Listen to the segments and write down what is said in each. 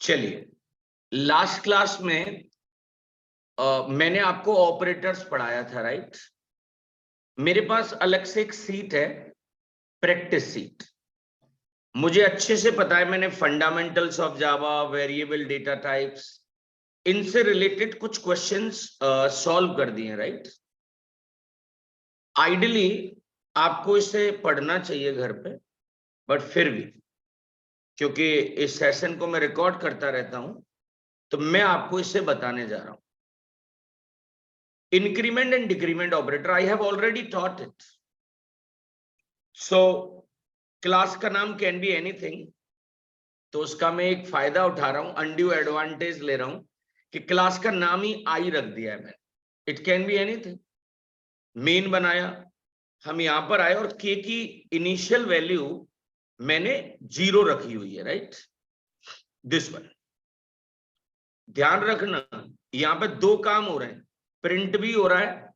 चलिए, last class में मैंने आपको ऑपरेटर्स पढ़ाया था, राइट। मेरे पास अलग से एक सीट है, प्रैक्टिस सीट। मुझे अच्छे से पता है, मैंने fundamentals of Java, variable data types, इनसे रिलेटेड कुछ क्वेश्चंस सॉल्व कर दिए, राइट। आइडियली आपको इसे पढ़ना चाहिए घर पे, बट फिर भी क्योंकि इस सेशन को मैं रिकॉर्ड करता रहता हूं, तो मैं आपको इसे बताने जा रहा हूं। Increment and decrement operator, I have already taught it. So class का नाम कैन बी एनीथिंग, तो उसका मैं एक फायदा उठा रहा हूं, अनड्यू एडवांटेज ले रहा हूं कि क्लास का नाम ही आई रख दिया है मैंने। It can be anything. Main बनाया, हम यहां पर आए और के की इनिशियल वैल्यू मैंने 0 रखी हुई है, राइट। दिस वन ध्यान रखना, यहां पे दो काम हो रहे हैं, प्रिंट भी हो रहा है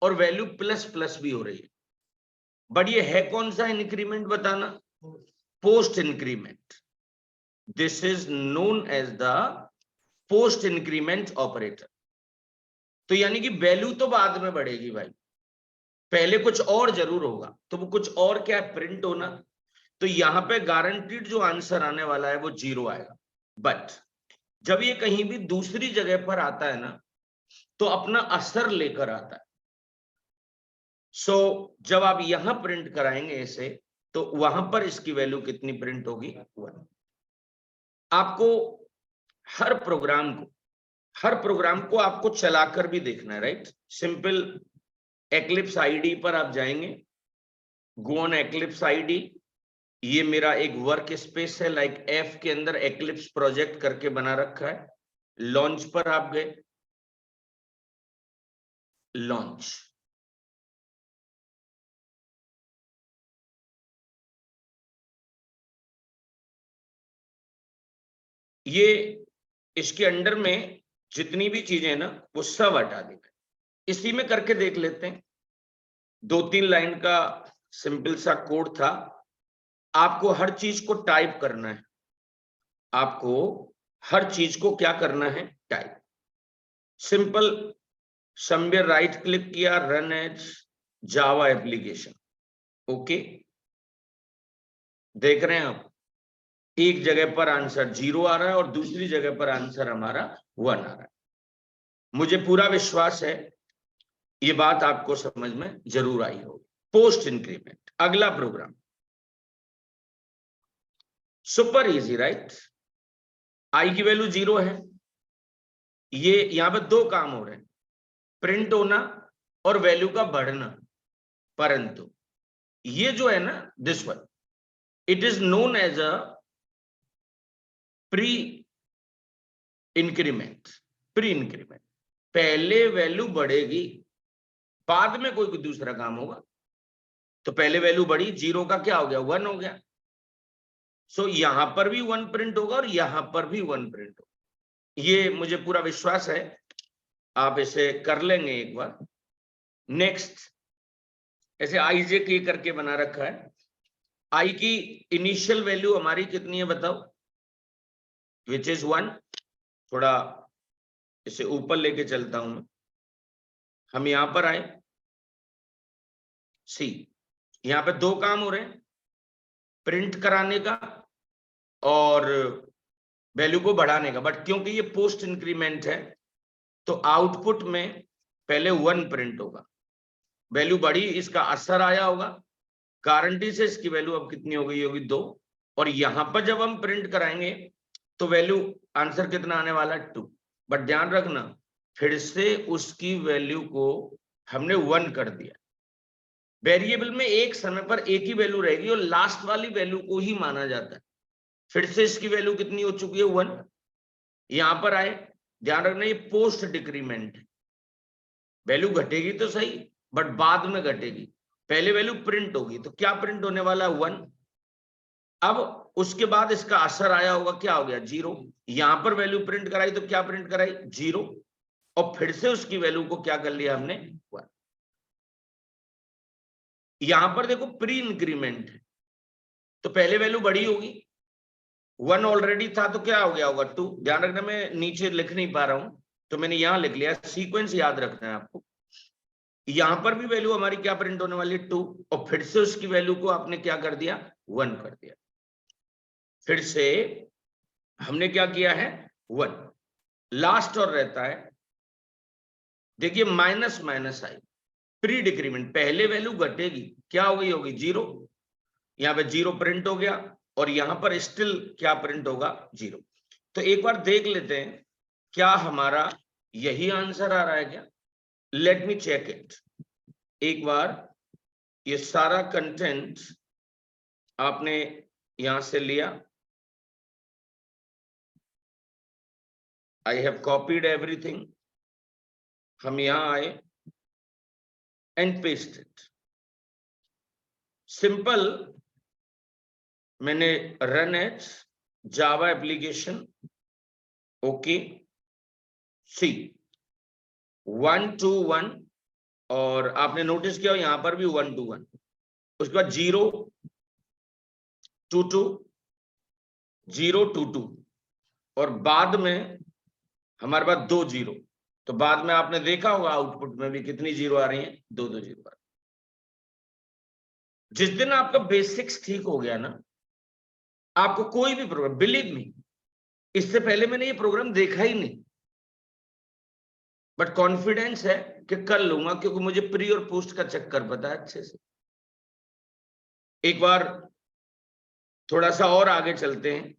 और वैल्यू प्लस प्लस भी हो रही है। बट ये है कौन सा इंक्रीमेंट बताना? Post increment. This is known as the post increment operator. तो यानी कि वैल्यू तो बाद में बढ़ेगी भाई, पहले कुछ और जरूर होगा। तो वो कुछ और क्या है? प्रिंट होना। तो यहां पे गारंटीड जो आंसर आने वाला है वो 0 आएगा। बट जब ये कहीं भी दूसरी जगह पर आता है ना, तो अपना असर लेकर आता है। सो जब आप यहां प्रिंट कराएंगे इसे, तो वहां पर इसकी वैल्यू कितनी प्रिंट होगी? 1। आपको हर प्रोग्राम को आपको चलाकर भी देखना है, राइट। सिंपल एक्लिप्स आईडी पर आप जाएंगे, गो ऑन एक्लिप्स आईडी। ये मेरा एक वर्क स्पेस है, लाइक एफ के अंदर एक्लिप्स प्रोजेक्ट करके बना रखा है। लॉन्च पर आप गए, लॉन्च, ये इसके अंडर में जितनी भी चीजें ना वो सब हटा दी। इसी में करके देख लेते हैं। 2-3 लाइन का सिंपल सा कोड था। आपको हर चीज को टाइप करना है, आपको हर चीज को क्या करना है? Type. Simple, somewhere right click किया, run as Java application. Okay, देख रहे हैं आप, एक जगह पर आंसर 0 आ रहा है और दूसरी जगह पर आंसर हमारा 1 आ रहा है। मुझे पूरा विश्वास है ये बात आपको समझ में जरूर आई होगी। पोस्ट इंक्रीमेंट, अगला प्रोग्राम सुपर इजी, राइट। आई की वैल्यू 0 है। ये यहां पे दो काम हो रहे हैं, प्रिंट होना और वैल्यू का बढ़ना। परंतु ये जो है ना, this one, it is known as a pre increment. Pre increment, पहले वैल्यू बढ़ेगी, बाद में कोई दूसरा काम होगा। तो पहले वैल्यू बढ़ी, 0 का क्या हो गया? 1 हो गया। सो यहां पर भी 1 प्रिंट होगा और यहां पर भी 1 प्रिंट होगा। ये मुझे पूरा विश्वास है, आप इसे कर लेंगे एक बार। नेक्स्ट, ऐसे आई जे के करके बना रखा है। आई की इनिशियल वैल्यू हमारी कितनी है बताओ? Which is 1। थोड़ा इसे ऊपर लेके चलता हूं मैं। हम यहां पर आए, सी, यहां पे दो काम हो रहे हैं, प्रिंट कराने का और वैल्यू को बढ़ाने का। बट क्योंकि ये पोस्ट इंक्रीमेंट है, तो आउटपुट में पहले 1 प्रिंट होगा। वैल्यू बढ़ी, इसका असर आया होगा, गारंटी से इसकी वैल्यू अब कितनी हो गई होगी? 2। और यहां पर जब हम प्रिंट कराएंगे तो वैल्यू, आंसर कितना आने वाला है? 2। बट ध्यान रखना, फिर से उसकी वैल्यू को हमने 1 कर दिया। वेरिएबल में एक समय पर एक ही वैल्यू रहेगी और लास्ट वाली वैल्यू को ही माना जाता है। फिर से इसकी वैल्यू कितनी हो चुकी है? 1। यहां पर आए, ध्यान रखना ये पोस्ट डिक्रीमेंट है। वैल्यू घटेगी तो सही, बट बाद में घटेगी। पहले वैल्यू प्रिंट होगी, तो क्या प्रिंट होने वाला? 1। अब उसके बाद इसका असर आया होगा, क्या हो गया? 0। यहां पर वैल्यू प्रिंट कराई तो क्या प्रिंट कराई? 0। और फिर से उसकी वैल्यू को क्या कर लिया हमने? 1। यहां पर देखो प्री इंक्रीमेंट है, तो पहले वैल्यू बड़ी होगी, 1 ऑलरेडी था तो क्या हो गया होगा 2। ध्यान रखना मैं नीचे लिख नहीं पा रहा हूं तो मैंने यहां लिख लिया, सीक्वेंस याद रखना है आपको। यहां पर भी वैल्यू हमारी क्या प्रिंट होने वाली है 2, और फिर से उसकी वैल्यू को आपने क्या कर दिया 1 कर दिया। फिर से हमने क्या किया है 1, लास्ट और रहता है देखिए माइनस माइनस आई, प्री डिक्रीमेंट, पहले वैल्यू घटेगी, क्या हो गई होगी 0, यहाँ पे 0 प्रिंट हो गया, और यहां पर स्टिल क्या प्रिंट होगा 0। तो एक बार देख लेते हैं क्या हमारा यही आंसर आ रहा है क्या। Let me check it. एक बार ये सारा कंटेंट आपने यहां से लिया, आई हैव कॉपीड एवरीथिंग, हम यहां आए एंड पेस्ट इट। सिंपल, मैंने run at Java application, okay, C 1 2 1, और आपने नोटिस किया यहां पर भी 1 2 1, उसके बाद 0 2 2 0 2 2, और बाद में हमारे पास 2 0। तो बाद में आपने देखा होगा आउटपुट में भी कितनी 0 आ रही है, 2 2 0 आ रही है। जिस दिन आपका बेसिक्स ठीक हो गया ना, आपको कोई भी प्रोग्राम, बिलीव मी इससे पहले मैंने ये प्रोग्राम देखा ही नहीं, बट कॉन्फिडेंस है कि कर लूंगा क्योंकि मुझे प्री और पोस्ट का चक्कर पता है अच्छे से। एक बार थोड़ा सा और आगे चलते हैं,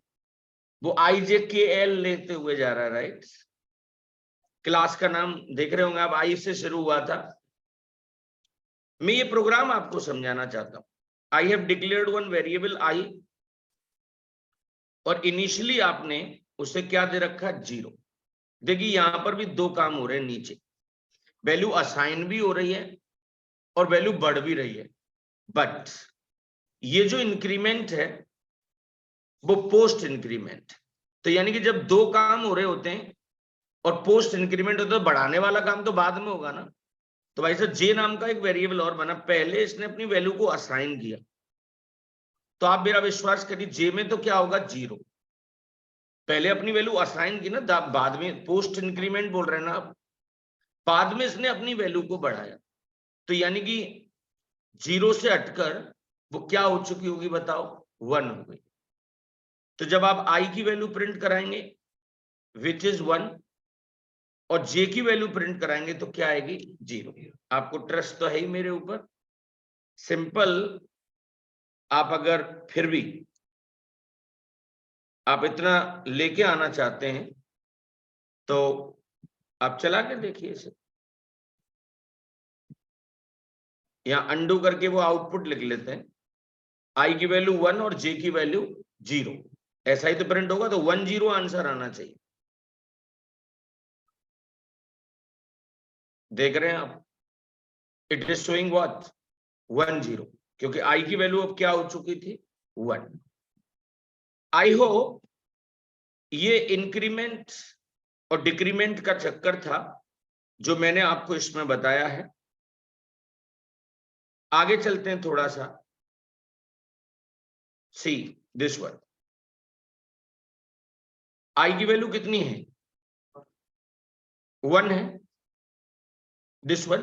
वो IJKL लेते हुए जा रहा है, राइट। क्लास का नाम देख रहे होंगे आप, आई से शुरू हुआ था। मैं ये प्रोग्राम आपको समझाना चाहता हूं। I have declared one variable I, और इनिशियली आपने उसे क्या दे रखा 0। देखिए यहां पर भी 2 काम हो रहे हैं, नीचे वैल्यू असाइन भी हो रही है और वैल्यू बढ़ भी रही है, बट ये जो इंक्रीमेंट है वो पोस्ट इंक्रीमेंट। तो यानी कि जब 2 काम हो रहे होते हैं और पोस्ट इंक्रीमेंट होता है तो बढ़ाने वाला काम तो बाद में होगा ना। तो भाई साहब जे नाम का एक वेरिएबल और बना, पहले इसने अपनी वैल्यू को असाइन किया। तो आप मेरा विश्वास करिए जे में तो क्या होगा 0, पहले अपनी वैल्यू असाइन की ना, बाद में पोस्ट इंक्रीमेंट बोल रहे हैं ना आप, बाद में इसने अपनी वैल्यू को बढ़ाया। तो यानी कि 0 से हटकर वो क्या हो चुकी होगी बताओ 1 हो गई। तो जब आप आई की वैल्यू प्रिंट कराएंगे विच इज 1, और जे की वैल्यू प्रिंट कराएंगे तो क्या आएगी 0। आपको ट्रस्ट तो है ही मेरे ऊपर। सिंपल, आप अगर फिर भी आप इतना लेके आना चाहते हैं तो आप चला के देखिए इसे, यहां अंडू करके वो आउटपुट लिख लेते हैं, आई की वैल्यू 1 और जे की वैल्यू 0, ऐसा ही तो प्रिंट होगा, तो 1 0 आंसर आना चाहिए। देख रहे हैं आप, इट इज शोइंग व्हाट 1 0, क्योंकि आई की वैल्यू अब क्या हो चुकी थी 1। आई होप ये इंक्रीमेंट और डिक्रीमेंट का चक्कर था जो मैंने आपको इसमें बताया है। आगे चलते हैं थोड़ा सा, सी दिस वन, आई की वैल्यू कितनी है 1 है, दिस वन,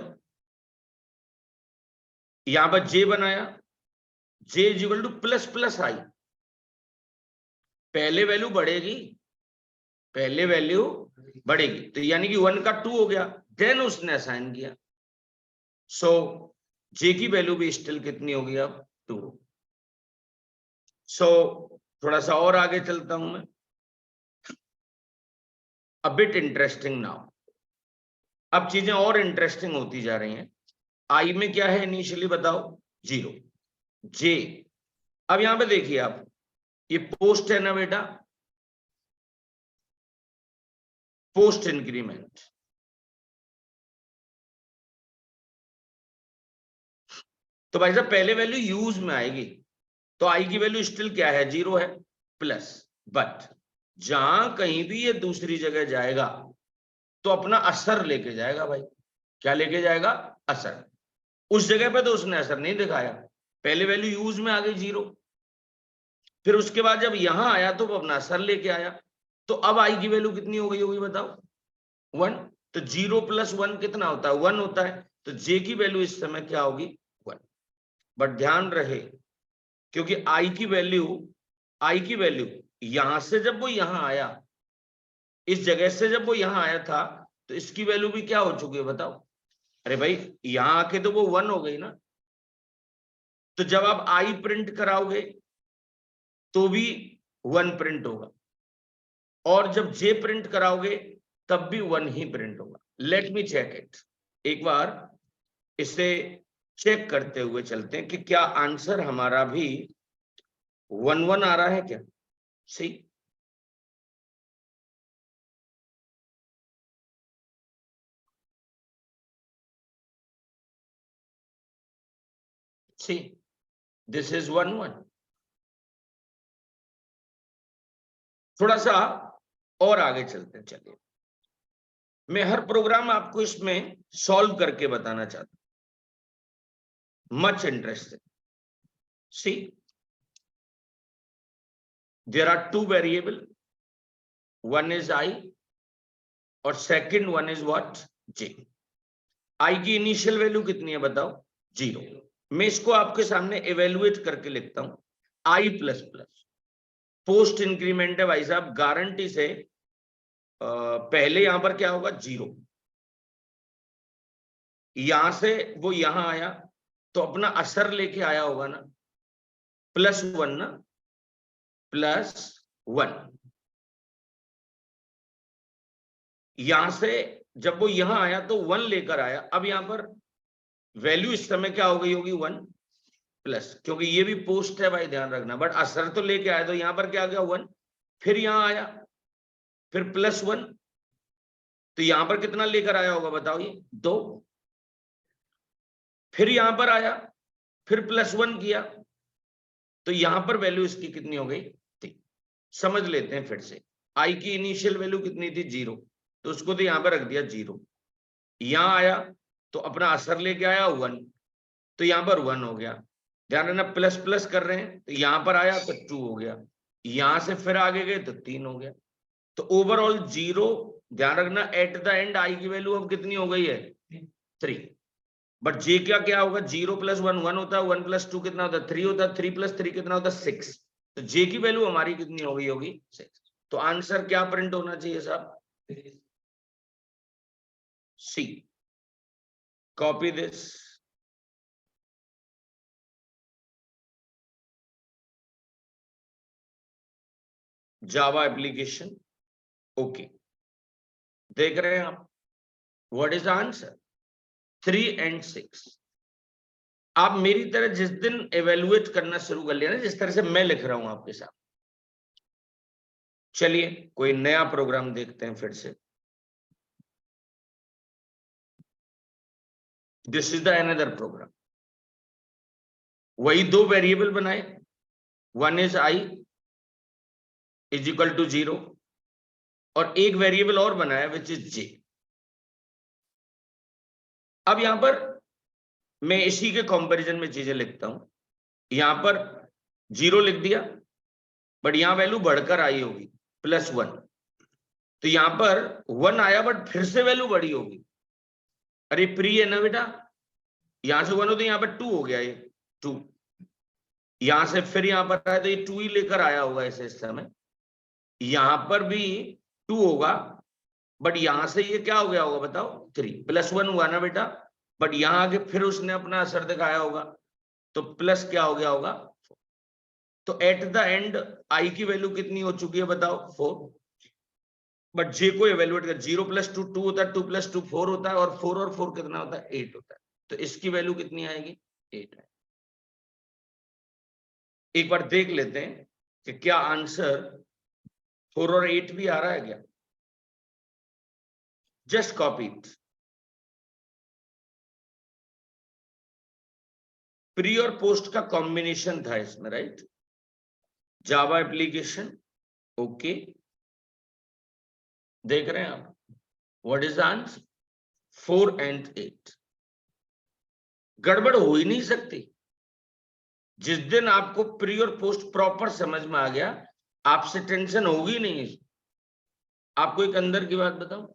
यहां पर जे बनाया, J is equal to plus plus I, पहले वैल्यू बढ़ेगी, पहले वैल्यू बढ़ेगी, तो यानी कि 1 का 2 हो गया, देन उसने असाइन किया। सो जे की वैल्यू भी स्टिल कितनी होगी अब 2। सो थोड़ा सा और आगे चलता हूं मैं, अ बिट इंटरेस्टिंग नाउ। अब चीजें और इंटरेस्टिंग होती जा रही हैं। आई में क्या है इनिशियली बताओ 0, जे, अब यहां पे देखिए आप, ये पोस्ट है ना बेटा, पोस्ट इंक्रीमेंट, तो भाई साहब पहले वैल्यू यूज में आएगी, तो आई की वैल्यू स्टिल क्या है 0 है प्लस, बट जहां कहीं भी ये दूसरी जगह जाएगा तो अपना असर लेके जाएगा भाई। क्या लेके जाएगा असर। उस जगह पे तो उसने असर नहीं दिखाया, पहले वैल्यू यूज में आ गई 0, फिर उसके बाद जब यहां आया तो वो अपना असर लेके आया, तो अब आई की वैल्यू कितनी हो गई होगी बताओ? 1। तो 0 + 1 कितना होता है? 1 होता है। तो जे की वैल्यू इस समय क्या होगी? 1। बट ध्यान रहे, क्योंकि आई की वैल्यू यहां से जब वो यहां आया, इस जगह से जब वो यहां आया था, तो इसकी वैल्यू भी क्या हो चुकी है बताओ? अरे भाई यहां आके तो वो 1 हो गई ना। तो जब आप आई प्रिंट कराओगे तो भी 1 प्रिंट होगा, और जब जे प्रिंट कराओगे तब भी 1 ही प्रिंट होगा। Let me check it. एक बार इसे चेक करते हुए चलते हैं कि क्या आंसर हमारा भी 1 आ रहा है क्या? सी, सी, दिस इज 1 थोड़ा सा और आगे चलते हैं। चलिए, मैं हर प्रोग्राम आपको इसमें सॉल्व करके बताना चाहता हूं, much interesting. See, there are 2 variable, one is I और second one is what? J. I की इनिशियल वैल्यू कितनी है बताओ? 0। मैं इसको आपके सामने इवेल्युएट करके लिखता हूं, आई प्लस प्लस पोस्ट इंक्रीमेंट है भाई साहब, गारंटी से पहले यहां पर क्या होगा? 0। यहां से वो यहां आया तो अपना असर लेके आया होगा ना, +1 ना, +1। यहां से जब वो यहां आया तो 1 लेकर आया। अब यहां पर वैल्यू इस समय क्या हो गई होगी? 1 प्लस, क्योंकि ये भी पोस्ट है भाई, ध्यान रखना। बट असर तो लेके आया, तो यहां पर क्या गया? 1। फिर यहां आया, फिर +1, तो यहां पर कितना लेकर आया होगा बताओ? ये 2। फिर यहां पर आया, फिर +1 किया, तो यहां पर वैल्यू इसकी कितनी हो गई? 3। समझ लेते हैं फिर से। आई की इनिशियल वैल्यू कितनी थी? 0। तो उसको तो यहां पर रख दिया 0। यहां आया तो अपना असर लेके आया 1, तो यहां पर 1 हो गया। ध्यान रखना, प्लस प्लस कर रहे हैं, तो यहां पर आया तो 2 हो गया। यहां से फिर आगे गए तो 3 हो गया। तो ओवरऑल 0। ध्यान रखना, एट द एंड आई की वैल्यू अब कितनी हो गई है? 3। बट जे क्या क्या होगा? 0 + 1 1 होता है, 1 + 2 कितना होता है? 3 होता है, 3 + 3 कितना होता है? 6। तो जे की वैल्यू हमारी कितनी हो गई होगी? 6। तो आंसर क्या प्रिंट होना चाहिए साहब? See. Copy this, Java application. Okay, देख रहे हैं आप? What is the answer? 3 and 6। आप मेरी तरह जिस दिन एवेल्युएट करना शुरू कर लिया ना, जिस तरह से मैं लिख रहा हूं आपके साथ, चलिए कोई नया प्रोग्राम देखते हैं फिर से। This is the another program. वही 2 वेरिएबल बनाए, one is I is equal to 0, और एक वेरिएबल और बनाया विच इज जे। अब यहां पर मैं इसी के कंपैरिजन में चीजें लिखता हूं। यहां पर 0 लिख दिया, बट यहां वैल्यू बढ़कर आई होगी, +1। तो यहां पर 1 आया, बट फिर से वैल्यू बढ़ी होगी। अरे प्री है ना बेटा, यहां से 1 हो तो यहां पर 2 हो गया, ये 2। यहां से फिर यहां पर आया तो ये 2 ही लेकर आया होगा ऐसे इस समय। यहां पर भी 2 होगा, बट यहां से ये क्या हो गया होगा बताओ? 3 +1 हुआ ना बेटा, बट यहां आके फिर उसने अपना असर दिखाया होगा, तो प्लस क्या हो गया होगा? तो एट द एंड आई की वैल्यू कितनी हो चुकी है बताओ? 4। बट जे को इवेल्युएट कर, 0 + 2 2 होता है, 2 + 2 4 होता है, और 4 और 4 कितना होता है? 8 होता है। तो इसकी वैल्यू कितनी आएगी? 8 है। एक बार देख लेते हैं कि क्या आंसर 4 और 8 भी आ रहा है क्या? Just copy it. प्री और पोस्ट का कॉम्बिनेशन था इसमें, राइट? जावा एप्लीकेशन। ओके, देख रहे हैं आप? What is the answer? 4 and 8। गड़बड़ हो ही नहीं सकती। जिस दिन आपको प्री और पोस्ट प्रॉपर समझ में आ गया, आपसे टेंशन होगी नहीं। आपको एक अंदर की बात बताऊं,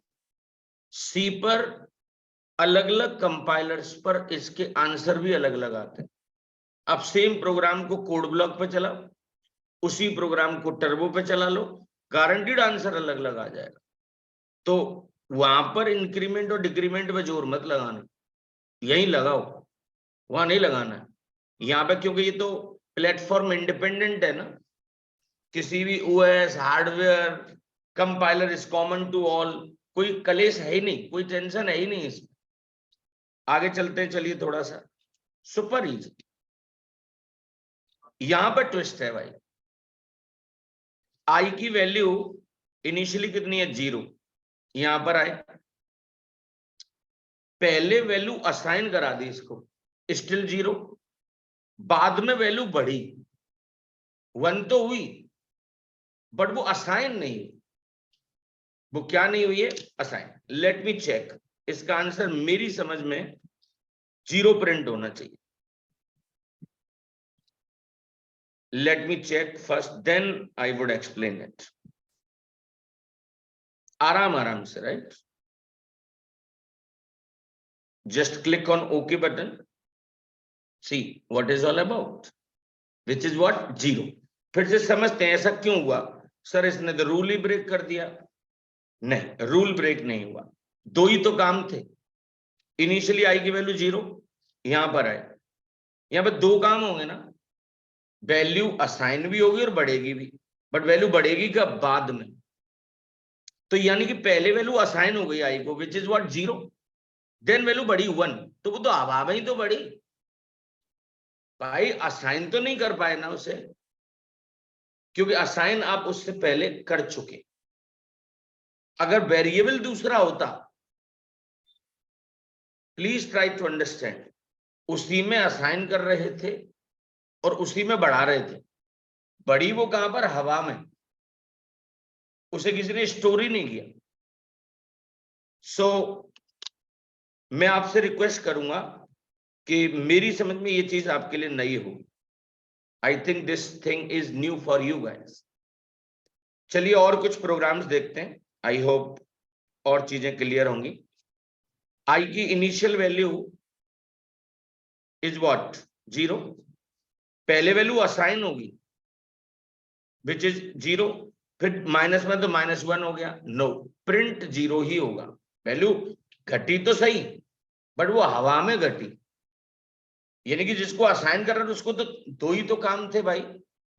सी पर अलग अलग कंपाइलर्स पर इसके आंसर भी अलग अलग आते हैं। अब सेम प्रोग्राम को कोड ब्लॉक पे चलाओ, उसी प्रोग्राम को टर्बो पे चला लो, गारंटीड आंसर अलग अलग आ जाएगा। तो वहां पर इंक्रीमेंट और डिक्रीमेंट पे जोर मत लगाना, यही लगाओ, वहां नहीं लगाना है। यहाँ पे क्योंकि ये तो प्लेटफॉर्म इंडिपेंडेंट है ना, किसी भी OS hardware compiler is common to all, कोई कलेश है ही नहीं, कोई टेंशन है ही नहीं इसमें। आगे चलते हैं, चलिए थोड़ा सा सुपर इजी। यहां पर ट्विस्ट है भाई, आई की वैल्यू इनिशियली कितनी है 0, यहां पर आए पहले वैल्यू असाइन करा दी इसको, स्टिल 0, बाद में वैल्यू बढ़ी 1 तो हुई, बट वो असाइन नहीं, वो क्या नहीं हुई है, असाइन। लेट मी चेक, इसका आंसर मेरी समझ में 0 प्रिंट होना चाहिए। Let me check first, then I would explain it. आराम आराम से, right, just click on OK button, see what is all about, which is what 0। फिर से समझते हैं ऐसा क्यों हुआ, सर इसने तो रूल ही ब्रेक कर दिया। नहीं, रूल ब्रेक नहीं हुआ, दो ही तो काम थे। इनिशियली आई की वैल्यू 0, यहां पर आए, यहां पर दो काम होंगे ना, वैल्यू असाइन भी होगी और बढ़ेगी भी, बट वैल्यू बढ़ेगी कब, बाद में। तो यानी कि पहले वैल्यू असाइन हो गई आई को, which is what 0, then value बढ़ी 1, तो वो तो हवा में ही तो बढ़ी भाई, असाइन तो नहीं कर पाए ना उसे, क्योंकि असाइन आप उससे पहले कर चुके। अगर वेरिएबल दूसरा होता, प्लीज ट्राई टू अंडरस्टैंड, उसी में असाइन कर रहे थे और उसी में बढ़ा रहे थे, बढ़ी वो कहां पर, हवा में, उसे किसी ने स्टोर ही नहीं किया। सो मैं आपसे रिक्वेस्ट करूंगा कि मेरी समझ में ये चीज आपके लिए नई हो। I think this thing is new for you guys. चलिए और कुछ प्रोग्राम्स देखते हैं, आई होप और चीजें क्लियर होंगी। आई की इनिशियल वैल्यू इज व्हाट 0, पहले वैल्यू असाइन होगी विच इज 0, फिर माइनस में तो -1 हो गया, नो, प्रिंट 0 ही होगा। वैल्यू घटी तो सही, बट वो हवा में घटी, यानी कि जिसको असाइन कर रहा था उसको तो दो ही तो काम थे भाई,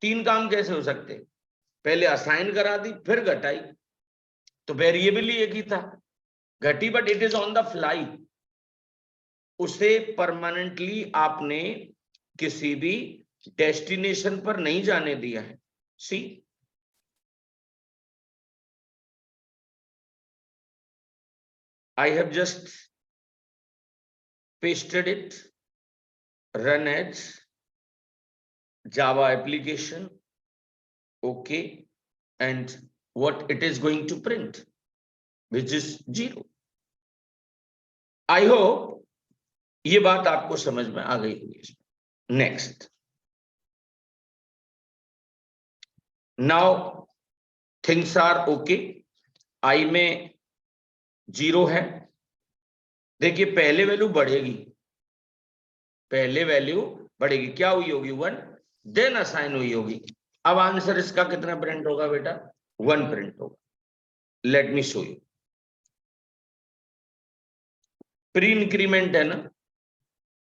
तीन काम कैसे हो सकते, पहले असाइन करा दी फिर घटाई, तो वेरिएबल ही एक ही था, घटी, but it is on the fly, उसे परमानेंटली आपने किसी भी डेस्टिनेशन पर नहीं जाने दिया है। सी I have just pasted it, run as Java application, okay, and what it is going to print, which is 0। I hope ये बात आपको समझ में आ गई होगी। Next, now things are okay, I में 0 है, देखिए पहले वैल्यू बढ़ेगी, पहले वैल्यू बढ़ेगी, क्या हुई होगी 1, देन असाइन हुई होगी। अब आंसर इसका कितना प्रिंट होगा बेटा, 1 प्रिंट होगा। Let me show you, pre increment है ना,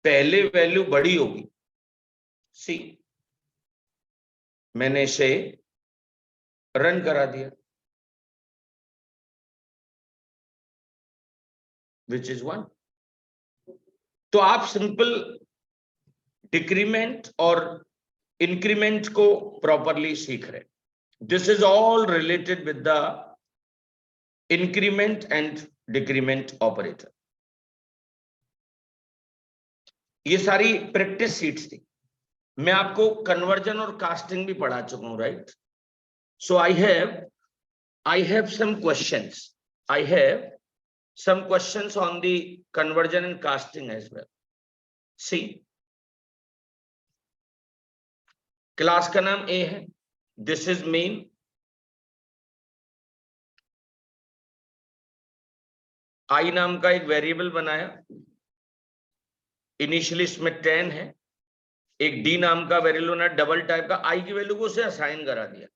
पहले वैल्यू बड़ी होगी, सी मैंने इसे रन करा दिया, विच इज 1। तो आप सिंपल डिक्रीमेंट और इंक्रीमेंट को प्रॉपरली सीख रहे। This is all related with the increment and decrement operator. ये सारी प्रैक्टिस सीट्स थी, मैं आपको कन्वर्जन और कास्टिंग भी पढ़ा चुका हूं, right. So I have some questions on the conversion and casting as well. See, class का नाम ए है, दिस इज मेन, आई नाम का एक वेरिएबल बनाया, इनिशियली इसमें 10 है, एक डी नाम का वेरिएबल बना डबल टाइप का, आई की वैल्यू को उसे असाइन करा दिया।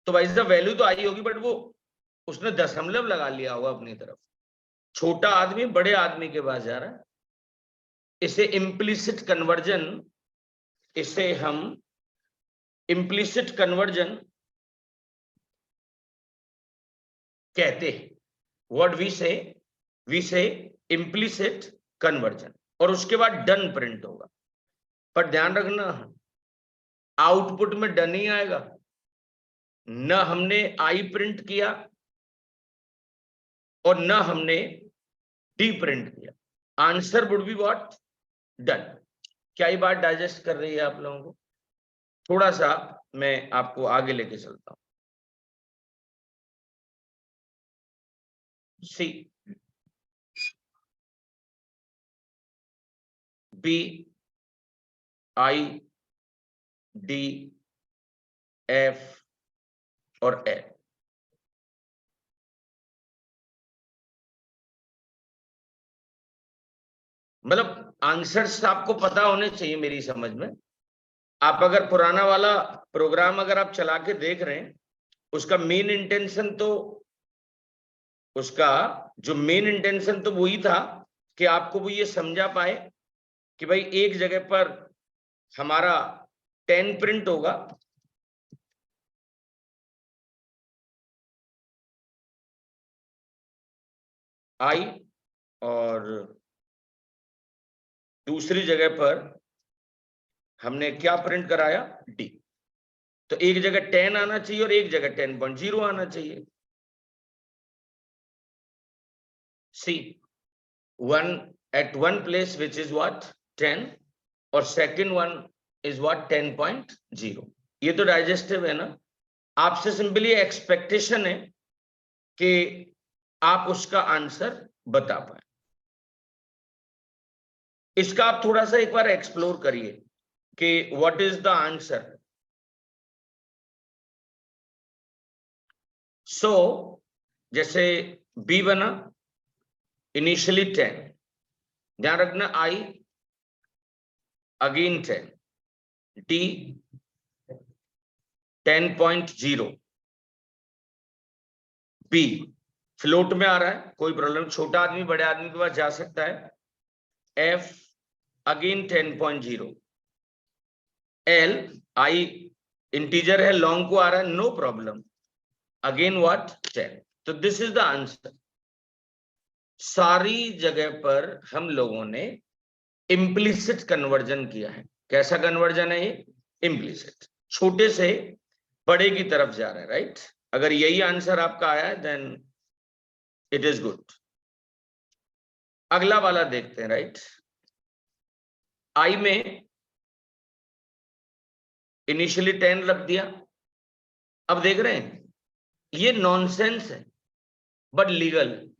तो भाई साहब वैल्यू तो आई होगी, बट वो उसने दशमलव लगा लिया होगा अपनी तरफ। छोटा आदमी बड़े आदमी के पास जा रहा है, इसे इम्प्लिसिट कन्वर्जन, इसे हम इम्प्लिसिट कन्वर्जन कहते हैं। व्हाट वी से इम्प्लिसिट कन्वर्जन, और उसके बाद डन प्रिंट होगा। पर ध्यान रखना आउटपुट में डन ही आएगा, न हमने आई प्रिंट किया और न हमने डी प्रिंट किया, answer would be what, done. क्या ये बात डाइजेस्ट कर रही है आप लोगों को? थोड़ा सा मैं आपको आगे लेके चलता हूं। C B I D F और ए, मतलब आंसर्स आपको पता होने चाहिए मेरी समझ में। आप अगर पुराना वाला प्रोग्राम अगर आप चला के देख रहे हैं, उसका मेन इंटेंशन तो वही था कि आपको वो ये समझा पाए कि भाई एक जगह पर हमारा 10 प्रिंट होगा, आई, और दूसरी जगह पर हमने क्या प्रिंट कराया, डी। तो एक जगह 10 आना चाहिए और एक जगह 10.0 आना चाहिए। सी one at one place which is what 10 और second one is what 10.0। ये तो डाइजेस्टिव है ना। आपसे सिंपली एक्सपेक्टेशन है कि आप उसका आंसर बता पाए। इसका आप थोड़ा सा एक बार एक्सप्लोर करिए कि what is the answer. So जैसे बी बना इनिशियली 10, ध्यान रखना I again 10, D 10.0, B float में आ रहा है, कोई प्रॉब्लम, छोटा आदमी बड़े आदमी के पास जा सकता है, F again 10.0, L I integer है, लॉन्ग को आ रहा है, नो प्रॉब्लम, अगेन व्हाट 10। तो दिस इज द आंसर। सारी जगह पर हम लोगों ने इम्प्लिसिट कन्वर्जन किया है। कैसा कन्वर्जन है ये? इम्प्लिसिट, छोटे से बड़े की तरफ जा रहा है, राइट। अगर यही आंसर आपका आया है देन इट इज गुड। अगला वाला देखते हैं, राइट। आई में इनिशियली 10 रख दिया। अब देख रहे हैं ये नॉनसेंस है बट लीगल।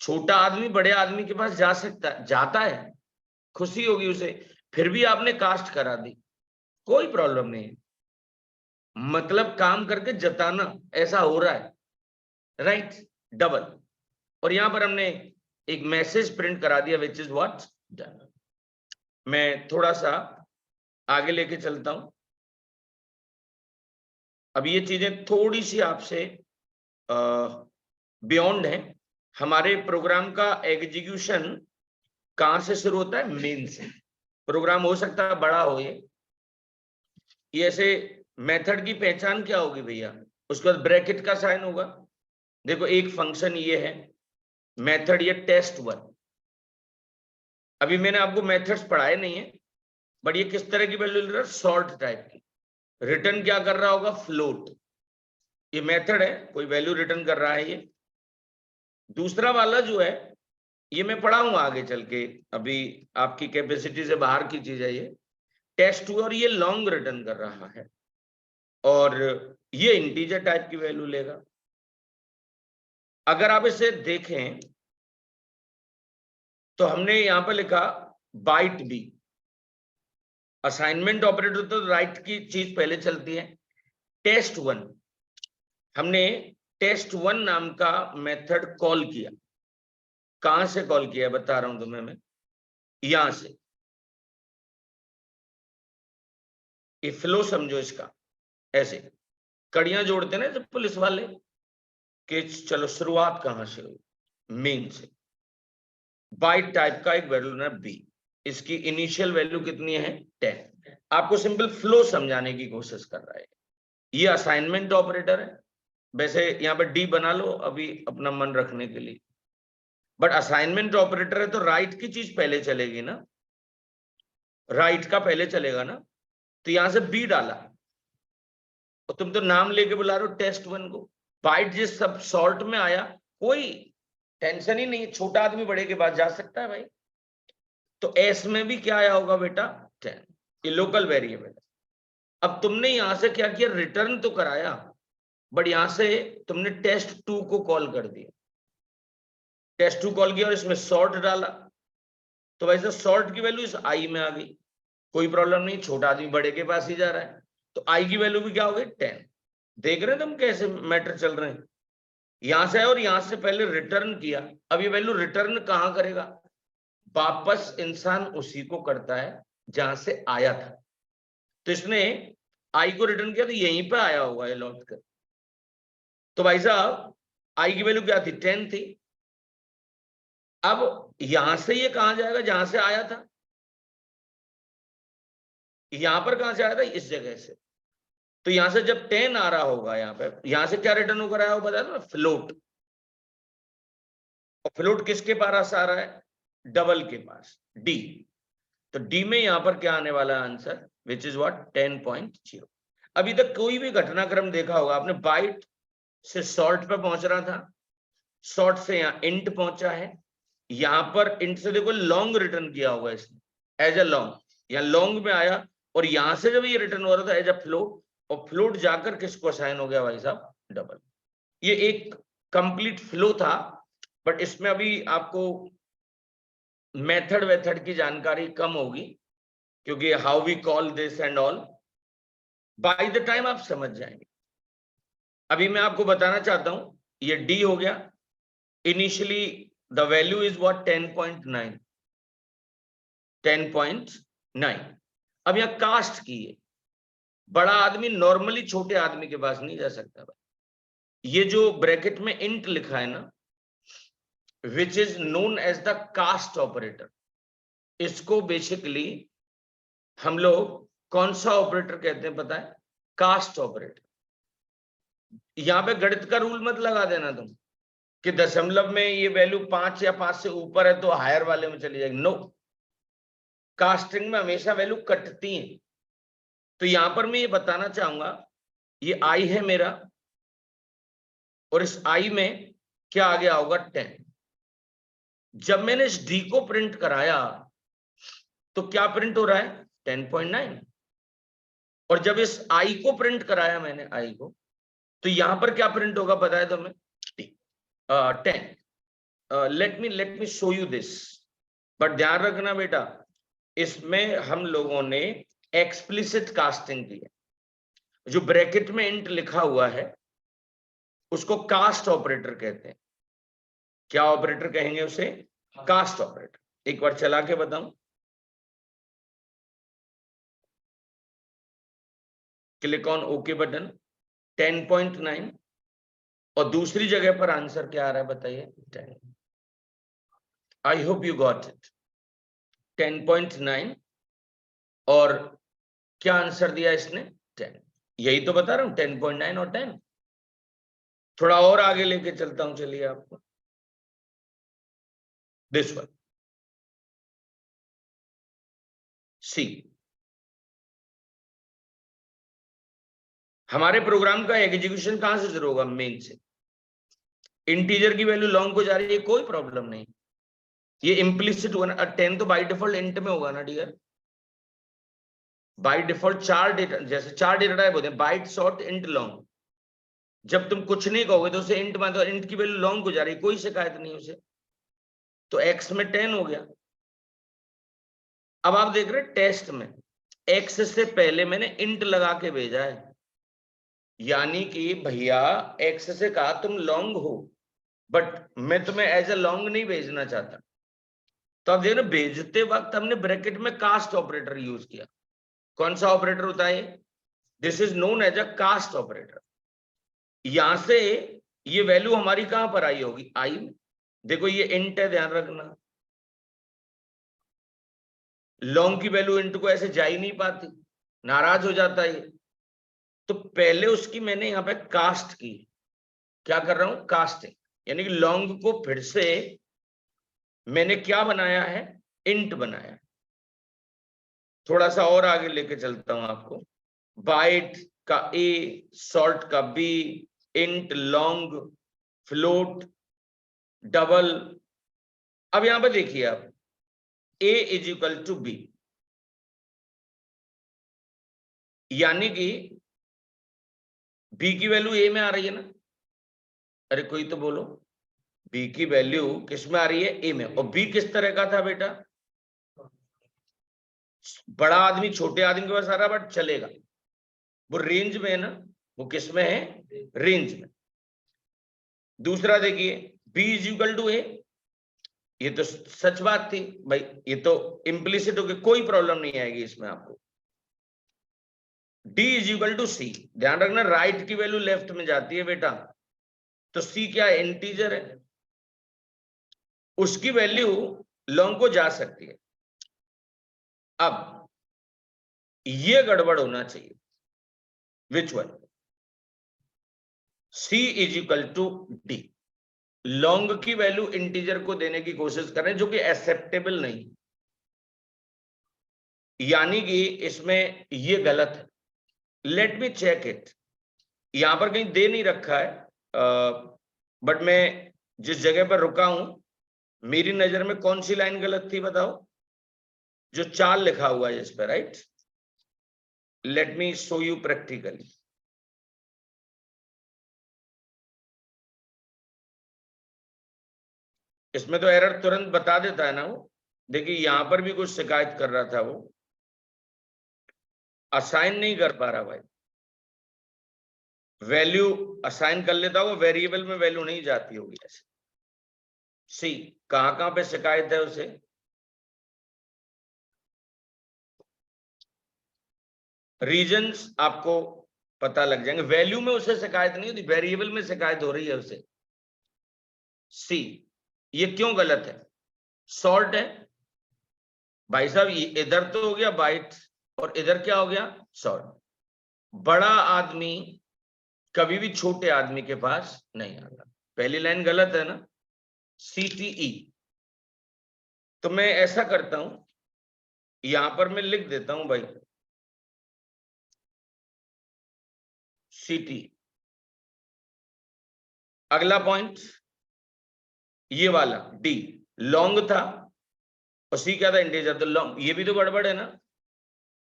छोटा आदमी बड़े आदमी के पास जा सकता है, जाता है, खुशी होगी उसे, फिर भी आपने कास्ट करा दी, कोई प्रॉब्लम नहीं है। मतलब काम करके जताना, ऐसा हो रहा है, राइट, डबल। और यहां पर हमने एक मैसेज प्रिंट करा दिया विच इज व्हाट डन। मैं थोड़ा सा आगे लेके चलता हूं। अब ये चीजें थोड़ी सी आपसे बियॉन्ड है। हमारे प्रोग्राम का एग्जीक्यूशन कहां से शुरू होता है? मेन से। प्रोग्राम हो सकता है बड़ा हो, ये ऐसे मेथड की पहचान क्या होगी भैया? उसके बाद ब्रैकेट का साइन होगा। देखो एक फंक्शन ये है मेथड, ये test1। अभी मैंने आपको मेथड्स पढ़ाए नहीं है, बट ये किस तरह की वैल्यू ले रहा है? शॉर्ट टाइप की। रिटर्न क्या कर रहा होगा? फ्लोट। ये मेथड है, कोई वैल्यू रिटर्न कर रहा है ये। दूसरा वाला जो है ये मैं पढ़ाऊंगा आगे चल के, अभी आपकी कैपेसिटी से बाहर की चीज है ये। test2 और ये लॉन्ग रिटर्न कर रहा है, और ये इंटीजर टाइप की वैल्यू लेगा। अगर आप इसे देखें तो हमने यहां पर लिखा बाइट बी, असाइनमेंट ऑपरेटर तो राइट की चीज पहले चलती है। टेस्ट 1, हमने टेस्ट 1 नाम का मेथड कॉल किया। कहां से कॉल किया बता रहा हूं तुम्हें मैं, यहां से। ये फ्लो समझो इसका, ऐसे कड़ियां जोड़ते ना जब पुलिस वाले, कि चलो शुरुआत कहां से हुई, मेन से। बाइट टाइप का एक वैल्यू ना बी, इसकी इनिशियल वैल्यू कितनी है 10। आपको सिंपल फ्लो समझाने की कोशिश कर रहा है। ये असाइनमेंट ऑपरेटर है, वैसे यहाँ पर डी बना लो अभी अपना मन रखने के लिए, बट असाइनमेंट ऑपरेटर है तो राइट की चीज पहले चलेगी ना, राइट का पहले चलेगा ना। तो यहां से बी डाला और तुम तो नाम लेके बुला रहे हो टेस्ट 1 को। बाइट जिस सब सॉल्ट में आया, कोई टेंशन ही नहीं, छोटा आदमी बड़े के पास जा सकता है भाई। तो एस में भी क्या आया होगा बेटा 10, ये लोकल वेरिएबल है। अब तुमने यहां से क्या किया, रिटर्न तो कराया, बट यहां से तुमने टेस्ट 2 को कॉल कर दिया। टेस्ट 2 कॉल किया और इसमें सॉर्ट डाला, तो वैसे सॉर्ट की वैल्यू इस आई में आ गई, कोई प्रॉब्लम नहीं, छोटा आदमी बड़े के पास ही जा रहा है। तो आई की वैल्यू भी क्या हो गई 10। देख रहे हैं तुम कैसे मैटर चल रहे हैं, यहां से और यहां से पहले रिटर्न किया। अब ये वैल्यू रिटर्न कहां करेगा, वापस इंसान उसी को करता है जहां से आया था। तो इसने आई को रिटर्न किया तो यहीं पे आया होगा ये लौट कर। तो भाई साहब आई की वैल्यू क्या थी 10 थी। अब यहां से ये कहां जाएगा, जहां से आया था। यहां पर कहां से आया था, इस जगह से। तो यहां से जब 10 आ रहा होगा, यहाँ पे यहां से क्या रिटर्न होकर आया हो बताया ना, फ्लोट। और फ्लोट किसके पास आ रहा है, डबल के पास, डी। तो डी में यहां पर क्या आने वाला है आंसर, विच इज व्हाट 10.0। अभी तक कोई भी घटनाक्रम देखा होगा आपने, बाइट से सॉर्ट पे पहुंच रहा था, सॉर्ट से यहां इंट पहुंचा है, यहां पर इंट से देखो लॉन्ग रिटर्न किया होगा इसने एज अ लॉन्ग, यहां लॉन्ग में आया, और यहां से जब ये रिटर्न हो रहा था एज अ फ्लोट, और फ्लोट जाकर किसको असाइन हो गया भाई साहब, डबल। ये एक कंप्लीट फ्लो था, बट इसमें अभी आपको मेथड वेथड की जानकारी कम होगी, क्योंकि how we call this and all by the time आप समझ जाएंगे। अभी मैं आपको बताना चाहता हूं, ये डी हो गया, initially the value is what 10.9, 10.9। अब यहां कास्ट की है, बड़ा आदमी नॉर्मली छोटे आदमी के पास नहीं जा सकता भाई। ये जो ब्रैकेट में इंट लिखा है ना, which is known as the cast operator, इसको बेसिकली हम लोग कौन सा ऑपरेटर कहते हैं पता है, कास्ट ऑपरेटर। यहां पे गणित का रूल मत लगा देना तुम कि दशमलव में ये वैल्यू 5 या 5 से ऊपर है तो हायर वाले में चली जाएगी, नो। कास्टिंग में हमेशा वैल्यू कटती है। तो यहां पर मैं ये बताना चाहूंगा, ये आई है मेरा, और इस आई में क्या आ गया होगा 10। जब मैंने इस डी को प्रिंट कराया तो क्या प्रिंट हो रहा है 10.9, और जब इस आई को प्रिंट कराया मैंने, आई को, तो यहां पर क्या प्रिंट होगा बताया तो मैं 10। Late me show you this, but ध्यान रखना बेटा, इसमें हम लोगों ने एक्सप्लिसिट कास्टिंग की है। जो ब्रैकेट में इंट लिखा हुआ है उसको कास्ट ऑपरेटर कहते हैं। क्या ऑपरेटर कहेंगे उसे, कास्ट ऑपरेटर। एक बार चला के बताऊं, क्लिक ऑन ओके बटन, 10.9, और दूसरी जगह पर आंसर क्या आ रहा है बताइए 10। I hope you got it, 10.9, और क्या आंसर दिया इसने 10। यही तो बता रहा हूं 10.9 और 10। थोड़ा और आगे लेके चलता हूं, चलिए आपको दिस वन, सी। हमारे प्रोग्राम का एग्जीक्यूशन कहां से शुरू होगा, मेन से। इंटीजर की वैल्यू लॉन्ग को जा रही है, कोई प्रॉब्लम नहीं, ये इम्प्लिसिट हुआ ना, 10 तो बाय डिफॉल्ट इंट में होगा ना डियर, बाय डिफॉल्ट 4 डेटा, जैसे 4 डेटा टाइप होते हैं, बाइट शॉर्ट इंट लॉन्ग। जब तुम कुछ नहीं कहोगे तो उसे इंट मान दो, इंट की वैल्यू लॉन्ग को जा रही है, कोई शिकायत नहीं उसे, तो एक्स में 10 हो गया। अब आप देख रहे हैं टेस्ट में एक्स से पहले मैंने इंट लगा के भेजा है, यानी कि भैया एक्स से कहा तुम लॉन्ग हो, बट मैं तुम्हें एज ए लॉन्ग नहीं भेजना चाहता। तो अब देखो भेजते वक्त हमने ब्रैकेट में कास्ट ऑपरेटर यूज किया। कौन सा ऑपरेटर होता है? This is known as a cast operator. यहां से ये वैल्यू हमारी कहां पर आई होगी? आई। देखो ये इंट है, ध्यान रखना, लॉन्ग की वैल्यू इंट को ऐसे जा ही नहीं पाती, नाराज हो जाता है। तो पहले उसकी मैंने यहां पे कास्ट की। क्या कर रहा हूं? कास्टिंग, यानी कि लॉन्ग को फिर से मैंने क्या बनाया है? इंट बनाया। थोड़ा सा और आगे लेके चलता हूं आपको। बाइट का ए, सॉर्ट का B, int, long, float, double. अब यहां पर देखिए आप, A is equal to B, यानी कि बी की वैल्यू ए में आ रही है ना? अरे कोई तो बोलो, बी की वैल्यू किस में आ रही है? ए में। और बी किस तरह का था बेटा? बड़ा आदमी छोटे आदमी के पास आ रहा, बट चलेगा, वो रेंज में है ना? वो किस में है? रेंज में। दूसरा देखिए, बी इज इक्वल टू ए, ये तो सच बात थी भाई, ये तो इम्प्लिसिट हो गई, कोई प्रॉब्लम नहीं आएगी इसमें आपको। डी इज इक्वल टू सी, ध्यान रखना राइट की वैल्यू लेफ्ट में जाती है बेटा, तो सी क्या है? इंटीजर है, उसकी वैल्यू लॉन्ग को जा सकती है। अब ये गड़बड़ होना चाहिए, which one? C is equal to D, long की वैल्यू इंटीजर को देने की कोशिश करें, जो कि एक्सेप्टेबल नहीं, यानी कि इसमें ये गलत है। लेट मी चेक इट, यहां पर कहीं दे नहीं रखा है, बट मैं जिस जगह पर रुका हूं, मेरी नजर में कौन सी लाइन गलत थी बताओ? जो 4 लिखा हुआ है इस पर, right? Late me show you practically. इसमें तो एरर तुरंत बता देता है ना वो। देखिए यहां पर भी कुछ शिकायत कर रहा था वो, असाइन नहीं कर पा रहा भाई, वैल्यू असाइन कर लेता होगा, वेरिएबल में वैल्यू नहीं जाती होगी ऐसे। सी, कहां कहां पे शिकायत है उसे? रीजंस आपको पता लग जाएंगे, वैल्यू में उसे शिकायत नहीं होती, वेरिएबल में शिकायत हो रही है उसे। सी, ये क्यों गलत है? शॉर्ट है भाई साहब, इधर तो हो गया बाइट, और इधर क्या हो गया? शॉर्ट। बड़ा आदमी कभी भी छोटे आदमी के पास नहीं आता, पहली लाइन गलत है ना? CTE। तो मैं ऐसा करता हूं, यहां पर मैं लिख देता हूं भाई CT। अगला पॉइंट ये वाला डी, लॉन्ग था और सी क्या था? इंटीजर, तो लॉन्ग, ये भी तो गड़बड़ है ना?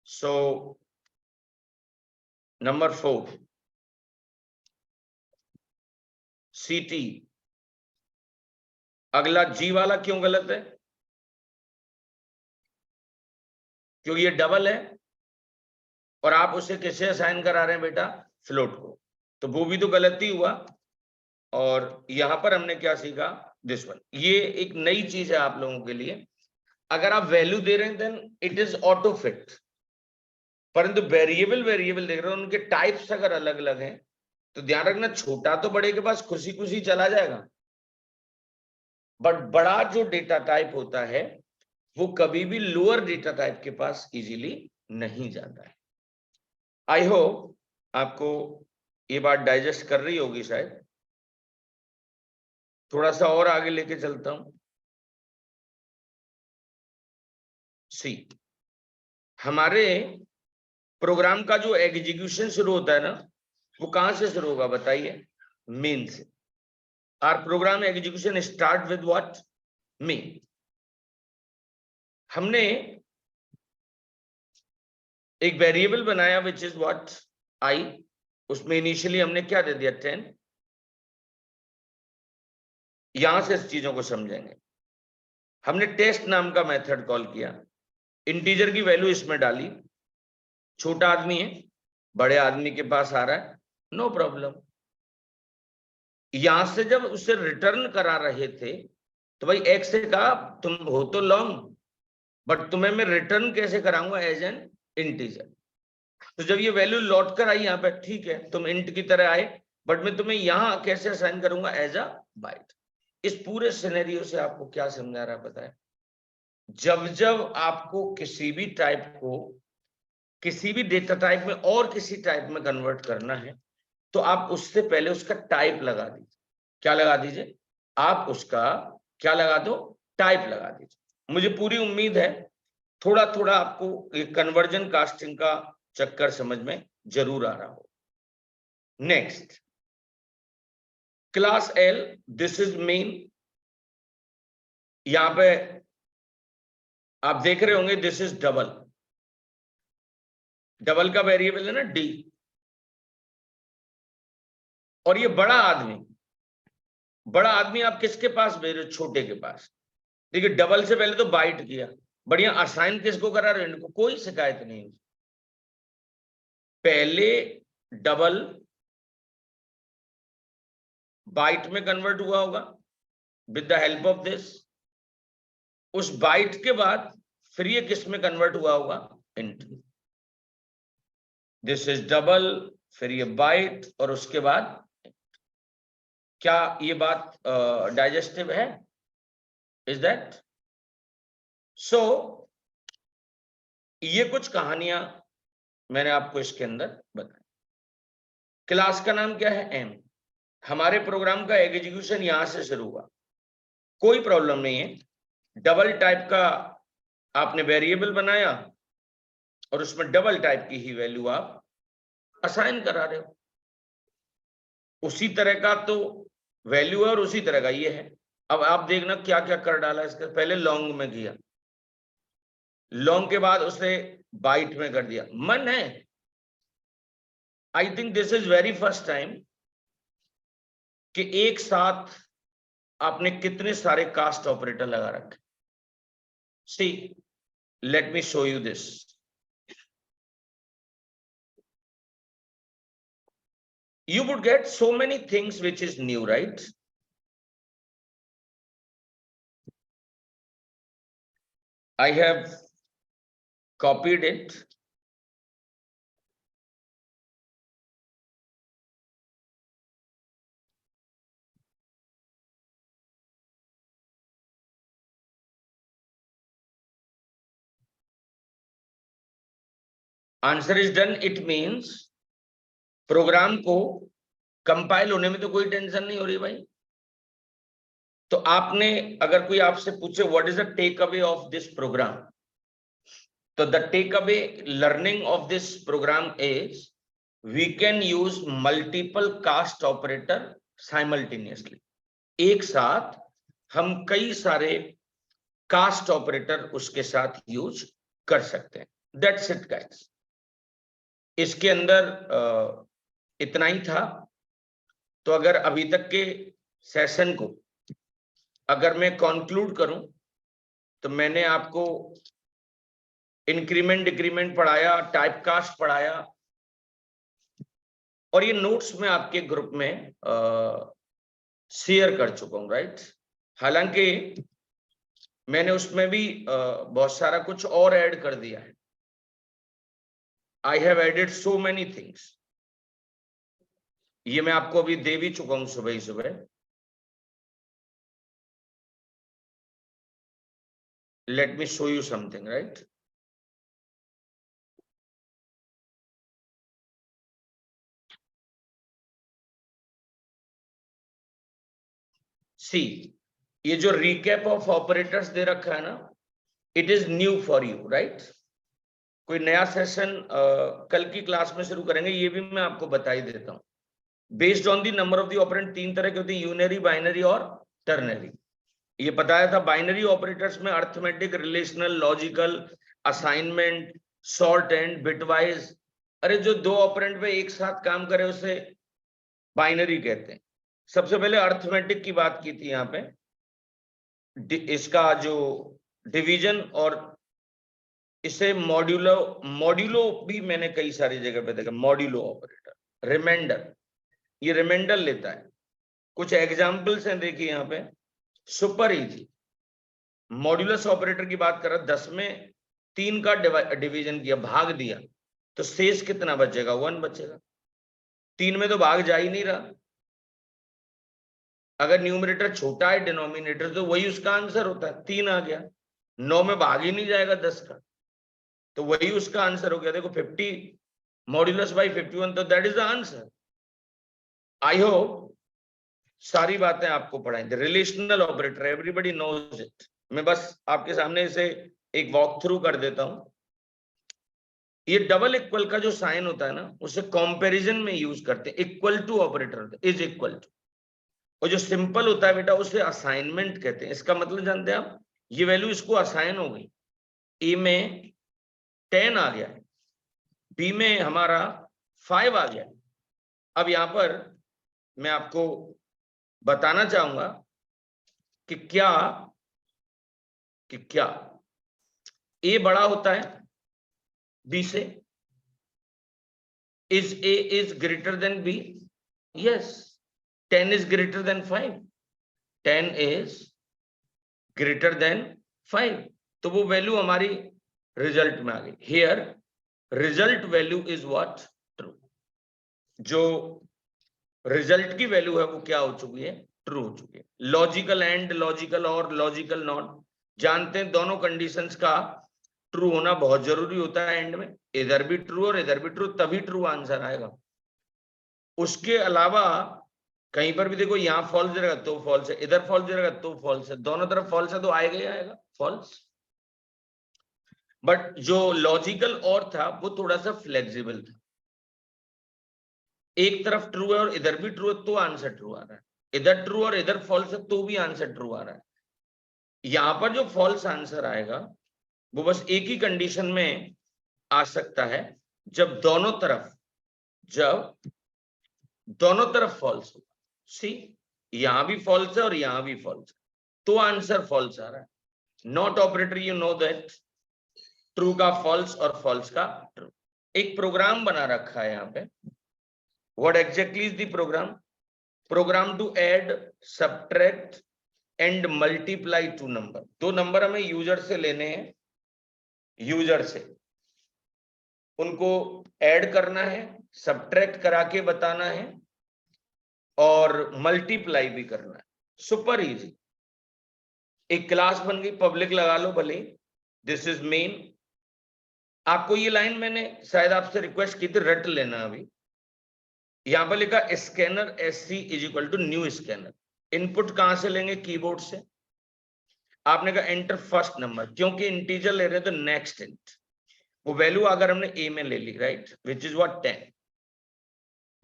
So number 4 CT। अगला जी वाला क्यों गलत है? क्योंकि ये डबल है और आप उसे किसे असाइन करा रहे हैं बेटा? फ्लोट को, तो वो भी तो गलती हुआ। और यहां पर हमने क्या सीखा? दिस वन, ये एक नई चीज है आप लोगों के लिए। अगर आप वैल्यू दे रहे हैं then it is auto fit, परंतु वेरिएबल वेरिएबल देख रहे हो, उनके टाइप्स अगर अलग अलग हैं, तो ध्यान रखना छोटा तो बड़े के पास खुशी खुशी चला जाएगा, बट बड़ा जो डेटा टाइप होता है वो कभी भी लोअर डेटा टाइप के पास इजीली नहीं जाता है। आई होप आपको ये बात डाइजेस्ट कर रही होगी शायद। थोड़ा सा और आगे लेके चलता हूं। सी, हमारे प्रोग्राम का जो एग्जीक्यूशन शुरू होता है ना, वो कहां से शुरू होगा बताइए? मेन से। Are program execution start with what? Main. हमने एक वेरिएबल बनाया विच इज व्हाट? आई। उसमें इनिशियली हमने क्या दे दिया? 10। यहां से इस चीजों को समझेंगे। हमने टेस्ट नाम का मेथड कॉल किया, इंटीजर की वैल्यू इसमें डाली, छोटा आदमी है, बड़े आदमी के पास आ रहा है, नो प्रॉब्लम। यहां से जब उसे रिटर्न करा रहे थे तो भाई एक्स से कहा तुम हो तो लॉन्ग, बट तुम्हें मैं रिटर्न कैसे कराऊंगा, एज एन इंटीजर। तो जब ये वैल्यू लौट कर आई यहाँ पे, ठीक है तुम इंट की तरह आए, बट मैं तुम्हें यहां कैसे असाइन करूंगा, एज अ बाइट। इस पूरे सिनेरियो से आपको क्या समझा रहा है पता है? जब जब आपको किसी भी टाइप को किसी भी डेटा टाइप में और किसी टाइप में कन्वर्ट करना है, तो आप उससे पहले उसका टाइप लगा दीजिए। क्या लगा दीजिए? आप उसका क्या लगा दो, टाइप लगा दीजिए। मुझे पूरी उम्मीद है थोड़ा थोड़ा आपको कन्वर्जन कास्टिंग का चक्कर समझ में जरूर आ रहा हो। Next, class L, this is main. यहां पे आप देख रहे होंगे दिस इज डबल, डबल का वेरिएबल है ना डी। और ये बड़ा आदमी आप किसके पास भेज रहे हो, छोटे के पास। देखिए डबल से पहले तो बाइट किया, बढ़िया असाइन किसको करा रहे हो, इनको कोई शिकायत नहीं। पहले डबल बाइट में कन्वर्ट हुआ होगा with the help of this. उस बाइट के बाद फिर ये किस में कन्वर्ट हुआ होगा, इंट। दिस इज डबल, फिर ये बाइट, और उसके बाद क्या ये बात डाइजेस्टिव है? Is that so? ये कुछ कहानियां मैंने आपको इसके अंदर बताई। क्लास का नाम क्या है, एम। हमारे प्रोग्राम का एग्जीक्यूशन यहां से शुरू हुआ, कोई प्रॉब्लम नहीं है। डबल टाइप का आपने वेरिएबल बनाया और उसमें डबल टाइप की ही वैल्यू आप असाइन करा रहे हो। उसी तरह का तो वैल्यू है और उसी तरह का ये है। अब आप देखना क्या क्या कर डाला इसके, पहले लॉन्ग में किया, लॉन्ग के बाद उसे बाइट में कर दिया। मन है, I think this is very first time कि एक साथ आपने कितने सारे कास्ट ऑपरेटर लगा रखे। See, let me show you this. You would get so many things which is new, right? I have copied it. Answer is done. It means program को compile होने में तो कोई टेंशन नहीं हो रही भाई। तो आपने, अगर कोई आपसे पूछे what is the takeaway of this program, तो the takeaway learning of this program is we can use multiple cast operator simultaneously. एक साथ हम कई सारे कास्ट ऑपरेटर उसके साथ यूज कर सकते हैं। That's it guys. इसके अंदर इतना ही था। तो अगर अभी तक के सेशन को अगर मैं कंक्लूड करूं, तो मैंने आपको इंक्रीमेंट डिक्रीमेंट पढ़ाया, टाइप कास्ट पढ़ाया, और ये नोट्स में आपके ग्रुप में शेयर कर चुका हूं, राइट। हालांकि मैंने उसमें भी बहुत सारा कुछ और ऐड कर दिया है। I have added so many things. ये मैं आपको अभी दे भी चुका हूं सुबह ही सुबह। Let me show you something, right. See, ये जो रिकैप ऑफ ऑपरेटर्स दे रखा है ना, it is new for you, right. कोई नया सेशन कल की क्लास में शुरू करेंगे, ये भी मैं आपको बता ही देता हूं। Based on the number of the operand तीन तरह के होते हैं, यूनरी, बाइनरी और टर्नरी। ये बताया था बाइनरी ऑपरेटर्स में arithmetic, relational, logical, assignment, short and bitwise. अरे जो दो ऑपरेंड पे एक साथ काम करे उसे बाइनरी कहते हैं। सबसे पहले अर्थमेटिक की बात की थी यहाँ पे। इसका जो डिवीजन और इसे मॉड्यूलो मॉड्यूलो भी मैंने कई सारी जगह पे देखा, मॉड्यूलो ऑपरेटर। रिमाइंडर, ये रिमाइंडर लेता है। कुछ एग्जांपल्स हैं देखिए यहाँ पे, सुपर इजी। मॉड्यूलस ऑपरेटर की बात कर रहा, 10 में 3 का डिवीजन किया, भाग दिया, तो शेष कितना बचेगा? 1 बचेगा। 3 में तो भाग जा ही नहीं रहा। अगर न्यूमरेटर छोटा है डिनोमिनेटर, तो वही उसका आंसर होता है, 3 आ गया। 9 में भाग ही नहीं जाएगा 10 का, तो वही उसका आंसर हो गया। देखो 50 मॉड्यूलस बाई 51, तो that is the answer. I hope सारी बातें आपको पढ़ाएंगे। Relational operator, everybody knows it. मैं बस आपके सामने इसे एक वॉक थ्रू कर देता हूं। ये डबल इक्वल का जो साइन होता है ना, उसे कंपैरिजन में यूज करते हैं। इक्वल टू ऑपरेटर होता है, इज इक्वल टू। और जो सिंपल होता है बेटा, उसे असाइनमेंट कहते हैं। इसका मतलब जानते हैं आप, ये वैल्यू इसको असाइन हो गई। ए में 10 आ गया, बी में हमारा 5 आ गया। अब यहां पर मैं आपको बताना चाहूंगा कि क्या ए बड़ा होता है बी से? Is A is greater than B? Yes. 10 is greater than 5, 10 is greater than 5, तो वो वैल्यू हमारी रिजल्ट में आ गई। Here result value is what? True. जो रिजल्ट की वैल्यू है वो क्या हो चुकी है? ट्रू हो चुकी है। लॉजिकल एंड, लॉजिकल और, लॉजिकल नॉट, जानते हैं दोनों कंडीशंस का ट्रू होना बहुत जरूरी होता है एंड में। इधर भी ट्रू और इधर भी ट्रू, तभी ट्रू आंसर आएगा। उसके अलावा कहीं पर भी देखो, यहाँ फॉल्स रहेगा तो फॉल्स है, इधर फॉल्स रहेगा तो फॉल्स है, दोनों तरफ फॉल्स है तो आएगा ही आएगा फॉल्स। बट जो लॉजिकल और था वो थोड़ा सा फ्लेक्सिबल था। एक तरफ ट्रू है और इधर भी ट्रू है तो आंसर ट्रू आ रहा है, इधर ट्रू और इधर फॉल्स है तो भी आंसर ट्रू आ रहा है। यहां पर जो फॉल्स आंसर आएगा वो बस एक ही कंडीशन में आ सकता है, जब दोनों तरफ फॉल्स हो। सी, यहां भी फॉल्स है और यहां भी फॉल्स है, तो आंसर फॉल्स आ रहा है। Not operator, you know that, true का फॉल्स और फॉल्स का ट्रू। एक प्रोग्राम बना रखा है यहाँ पे। What exactly is the program? Program to add, subtract and multiply two number. 2 number हमें यूजर से लेने हैं, यूजर से उनको ऐड करना है, सब्ट्रैक्ट करा के बताना है और मल्टीप्लाई भी करना है। Super easy. एक क्लास बन गई, पब्लिक लगा लो भले, दिस इज मेन। आपको ये लाइन मैंने शायद आपसे रिक्वेस्ट की थी, रट लेना। अभी यहां पर लिखा scanner SC is equal to new scanner. Input कहां से लेंगे? कीबोर्ड से। आपने कहा एंटर फर्स्ट नंबर, क्योंकि इंटीजर ले रहे हैं तो नेक्स्ट इंट, वो वैल्यू अगर हमने ए में ले ली, right, which is what 10।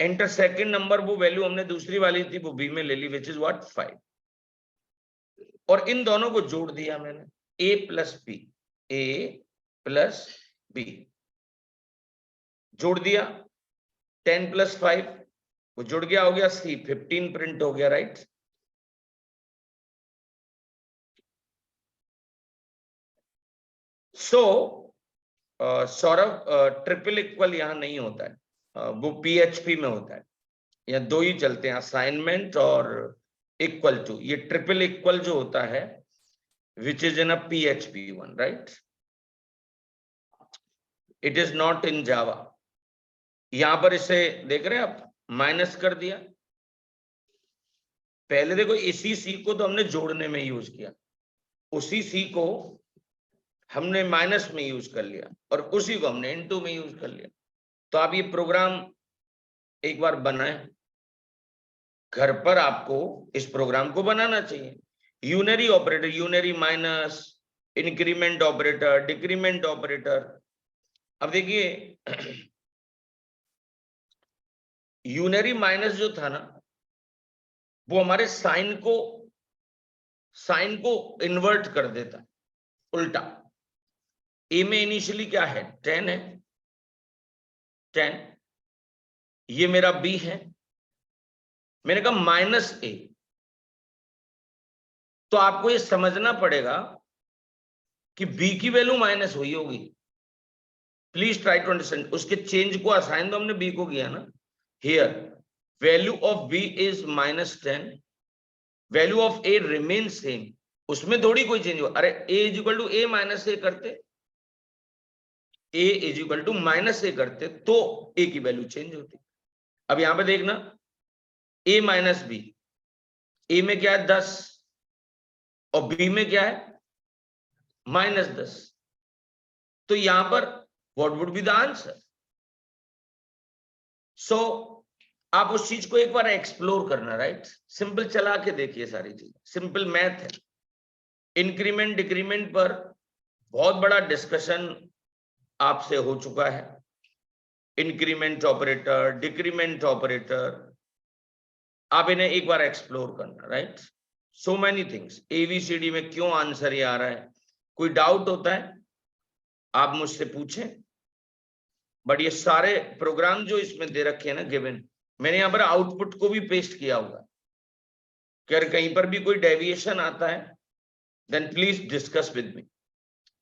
Enter second number, वो वैल्यू हमने दूसरी वाली थी वो बी में ले ली, विच इज व्हाट 5। और इन दोनों को जोड़ दिया मैंने, ए प्लस बी जोड़ दिया। 10 प्लस 5 वो जुड़ गया, हो गया C, 15 प्रिंट हो गया, राइट। सो सौरभ, ट्रिपल इक्वल यहां नहीं होता है, वो PHP में होता है। यहाँ 2 ही चलते हैं, असाइनमेंट और इक्वल टू। ये ट्रिपल इक्वल जो होता है which is in a PHP 1, right, it is not in Java. यहां पर इसे देख रहे हैं आप, माइनस कर दिया। पहले देखो इसी C को तो हमने जोड़ने में यूज किया, उसी C को हमने माइनस में यूज कर लिया और उसी को हमने इनटू में यूज कर लिया। तो आप ये प्रोग्राम एक बार बनाएं, घर पर आपको इस प्रोग्राम को बनाना चाहिए। Unary operator, unary minus, increment operator, decrement operator. अब देखिए यूनरी माइनस जो था ना, वो हमारे साइन को इन्वर्ट कर देता, उल्टा। ए में इनिशियली क्या है? 10 है, 10। ये मेरा बी है, मैंने कहा -a। तो आपको ये समझना पड़ेगा कि बी की वैल्यू माइनस हुई होगी, प्लीज ट्राई टू अंडरस्टैंड। उसके चेंज को असाइन तो हमने बी को किया ना। Here value of B is -10, value of A remain same, उसमें थोड़ी कोई चेंज हुआ। अरे A is equal to A minus A करते, A is equal to minus A करते तो ए की वैल्यू चेंज होती। अब यहां पे देखना ए माइनस बी, ए में क्या है 10 और बी में क्या है -10, तो यहां पर what would be the answer? So आप उस चीज को एक बार एक्सप्लोर करना, राइट? सिंपल चला के देखिए, सारी चीज सिंपल मैथ है। इंक्रीमेंट डिक्रीमेंट पर बहुत बड़ा डिस्कशन आपसे हो चुका है। इंक्रीमेंट ऑपरेटर, डिक्रीमेंट ऑपरेटर, आप इन्हें एक बार एक्सप्लोर करना, right? So many things. ABCD में क्यों आंसर ये आ रहा है, कोई डाउट होता है आप मुझसे पूछें। बट ये सारे प्रोग्राम जो इसमें दे रखे हैं ना गिवन, मैंने यहां पर आउटपुट को भी पेस्ट किया हुआ, कि अगर कहीं पर भी कोई डेविएशन आता है then please discuss with me.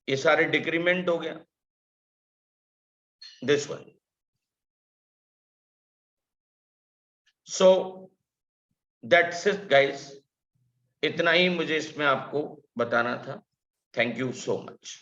ये सारे डिक्रीमेंट हो गया, this one. So that's it guys, इतना ही मुझे इसमें आपको बताना था। Thank you so much.